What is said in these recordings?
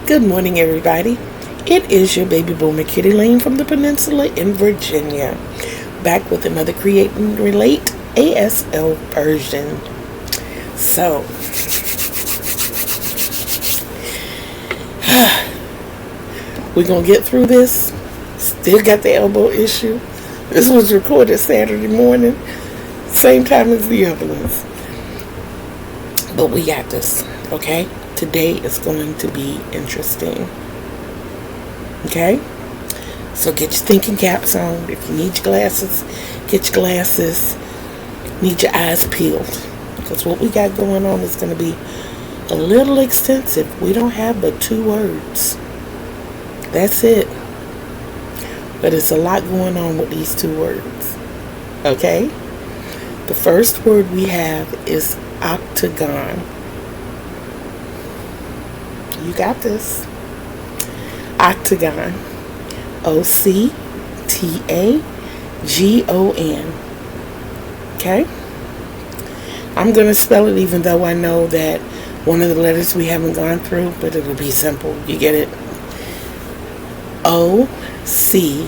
Good morning, everybody. It is your baby boomer Kitty Lane from the Peninsula in Virginia, back with another Create and Relate ASL version. So, we're going to get through this. Still got the elbow issue. This was recorded Saturday morning, same time as the other ones. But we got this, okay? Today is going to be interesting. Okay? So get your thinking caps on. If you need your glasses, get your glasses. Need your eyes peeled. Because what we got going on is going to be a little extensive. We don't have but 2 words. That's it. But it's a lot going on with these 2 words. Okay? The first word we have is octagon. You got this. Octagon. O-C-T-A-G-O-N. Okay? I'm going to spell it even though I know that one of the letters we haven't gone through, but it'll be simple. You get it? O-C-T-A-G-O-N.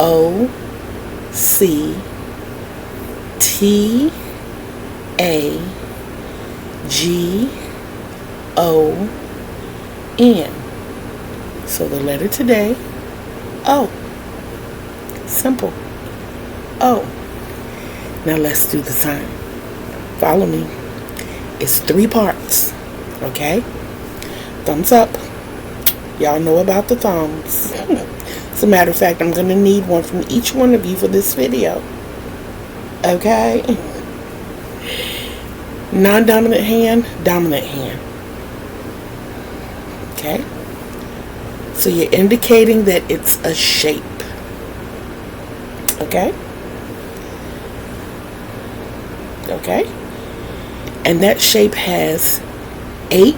O-C-T-A-G-O-N. So the letter today, O. Simple. O. Now let's do the sign. Follow me. It's 3 parts. Okay? Thumbs up. Y'all know about the thumbs. As a matter of fact, I'm going to need one from each one of you for this video. Okay? Non-dominant hand, dominant hand. Okay? So you're indicating that it's a shape. Okay? Okay? And that shape has 8.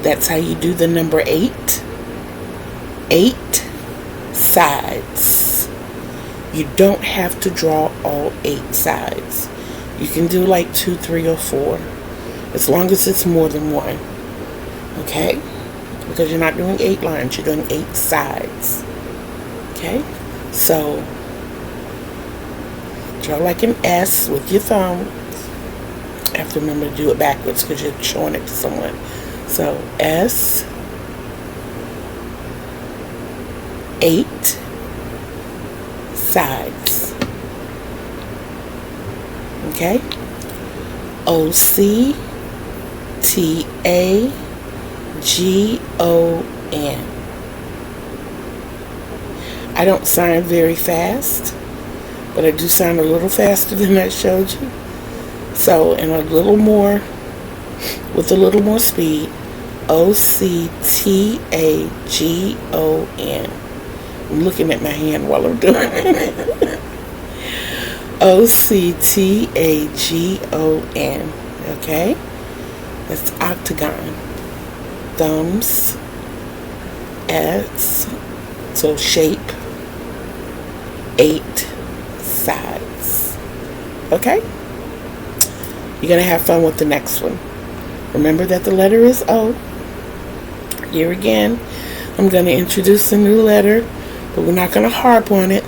That's how you do the number 8. 8 sides. You don't have to draw all 8 sides. You can do like 2, 3, or 4. As long as it's more than 1. Okay? Because you're not doing 8 lines. You're doing 8 sides. Okay? So, draw like an S with your thumb. You have to remember to do it backwards because you're showing it to someone. So, S. 8 sides. Okay? O-C-T-A-G-O-N. I don't sign very fast, but I do sign a little faster than I showed you. So, and a little more, with a little more speed. O-C-T-A-G-O-N. I'm looking at my hand while I'm doing it. O-C-T-A-G-O-N. Okay? That's octagon. Thumbs. S. So shape. 8 sides. Okay? You're going to have fun with the next one. Remember that the letter is O. Here again, I'm going to introduce a new letter. But we're not going to harp on it.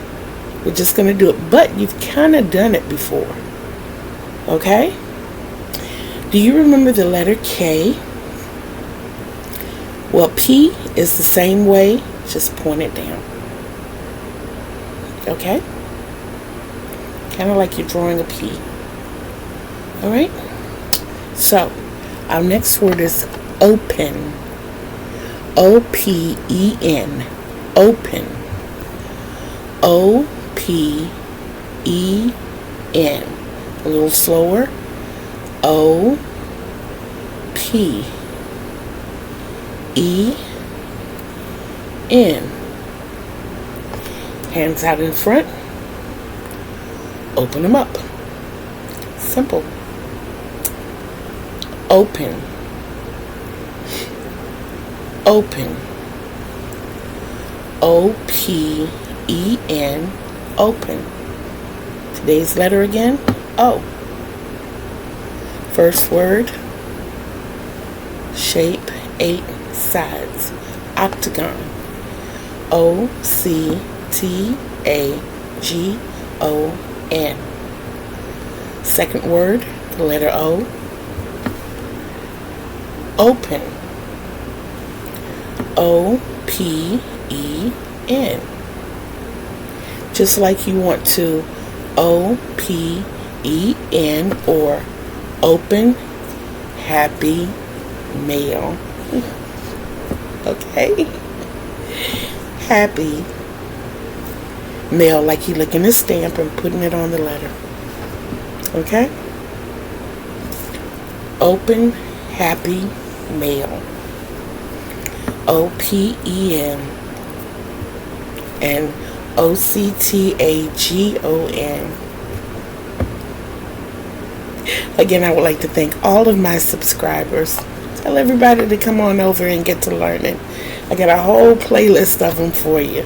We're just going to do it. But you've kind of done it before. Okay? Do you remember the letter K? Well, P is the same way. Just point it down. Okay? Kind of like you're drawing a P. Alright? So, our next word is open. O-P-E-N. Open. O-P-E-N. A little slower. O-P-E-N. Hands out in front. Open them up. Simple. Open. Open. O-P-E-N. Open. Today's letter again, O. First word, shape, 8 sides, octagon. OCTAGON. Second word, the letter O. Open. OPEN. Just like you want to OPEN or open happy mail. Okay? Happy mail, like you licking a stamp and putting it on the letter. Okay? Open happy mail. OPEN and OCTAGON. Again, I would like to thank all of my subscribers. Tell everybody to come on over and get to learning. I got a whole playlist of them for you.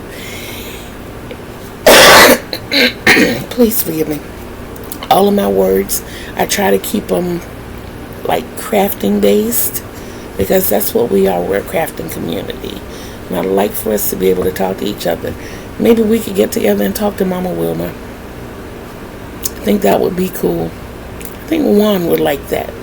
Please forgive me. All of my words, I try to keep them like crafting based, because that's what we are. We're a crafting community. And I'd like for us to be able to talk to each other. Maybe we could get together and talk to Mama Wilma. I think that would be cool. I think Juan would like that.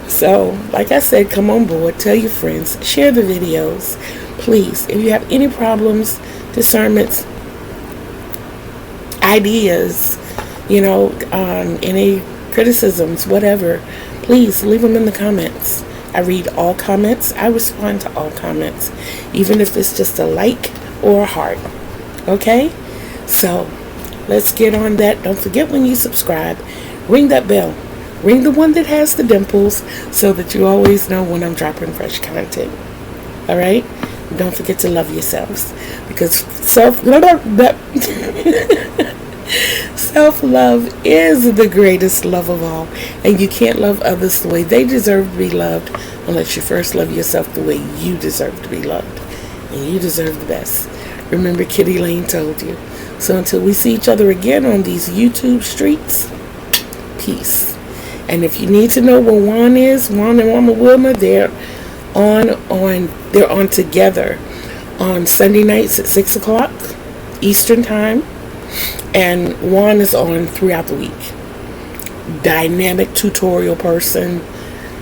So, like I said, come on board, tell your friends, share the videos. Please, if you have any problems, discernments, ideas, any criticisms, whatever, please leave them in the comments. I read all comments. I respond to all comments, even if it's just a like or a heart. Okay? So, let's get on that. Don't forget, when you subscribe, ring that bell. Ring the one that has the dimples so that you always know when I'm dropping fresh content. Alright? Don't forget to love yourselves, because self-love is the greatest love of all, and you can't love others the way they deserve to be loved unless you first love yourself the way you deserve to be loved, and you deserve the best. Remember, Kitty Lane told you. So until we see each other again on these YouTube streets, peace. And if you need to know where Juan is, Juan and Mama Wilma, they're on together on Sunday nights at 6 o'clock Eastern time, and Juan is on throughout the week. Dynamic tutorial person,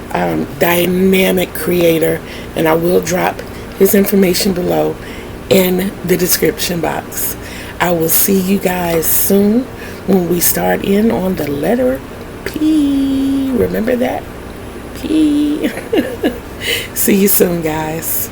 dynamic creator, and I will drop his information below in the description box. I will see you guys soon when we start in on the letter P. Remember that? P. See you soon, guys.